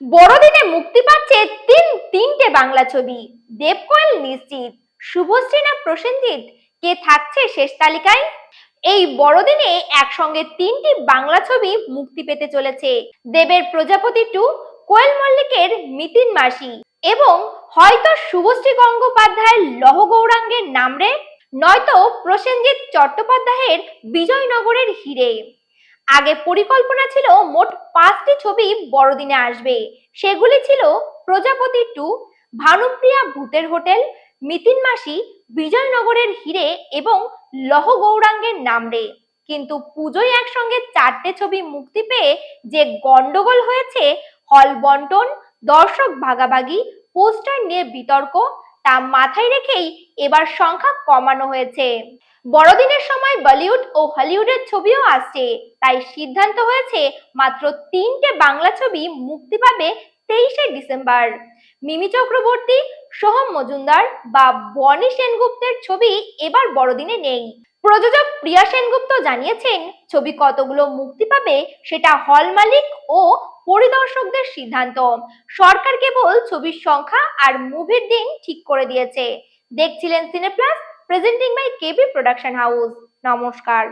বড়দিনে মুক্তি পাচ্ছে তিনটে বাংলা ছবি। দেবকোয়েল নিশ্চিত, শুভশ্রী না প্রসেনজিৎ, কে থাকছে শেষ তালিকায়? এই বড়দিনে একসঙ্গে তিনটি বাংলা ছবি মুক্তি পেতে চলেছে। দেবের প্রজাপতি 2, কোয়েল মল্লিকের মিতিন মাসি এবং হয়তো শুভশ্রী গঙ্গোপাধ্যায়ের লহ গৌরাঙ্গের নামরে, নয়তো প্রসেনজিৎ চট্টোপাধ্যায়ের বিজয়নগরের হিরে। আগে পরিকল্পনা ছিল মোট 5টি ছবি বড়দিনে আসবে। সেগুলি ছিল প্রজাপতি 2, ভানুপ্রিয়া ভূতের হোটেল, মিতিন মাসি, বিজয়নগরের হিরে এবং লহ গৌরাঙ্গের নামরে। কিন্তু পুজোয় একসঙ্গে 4টে ছবি মুক্তি পেয়ে যে গন্ডগোল হয়েছে, হল বন্টন, দর্শক ভাগাভাগি, পোস্টার নিয়ে বিতর্ক, তা মাথায় রেখেই এবার সংখ্যা কমানো হয়েছে। বড়দিনের সময় বলিউড ও হলিউডের ছবিও আসছে, তাই সিদ্ধান্ত হয়েছে মাত্র 3টে বাংলা ছবি মুক্তি পাবে 23শে ডিসেম্বর। মিমি চক্রবর্তী, সোহম মজুমদার বা বনি সেনগুপ্তের ছবি এবার বড়দিনে নেই। প্রযোজক প্রিয়া সেনগুপ্ত জানিয়েছেন, ছবি কতগুলো মুক্তি পাবে সেটা হল মালিক ও পরিদর্শকদের সিদ্ধান্ত। সরকার কেবল ছবির সংখ্যা আর মুভির দিন ঠিক করে দিয়েছে। দেখছিলেন Cineplus, presenting by KB production house. নমস্কার।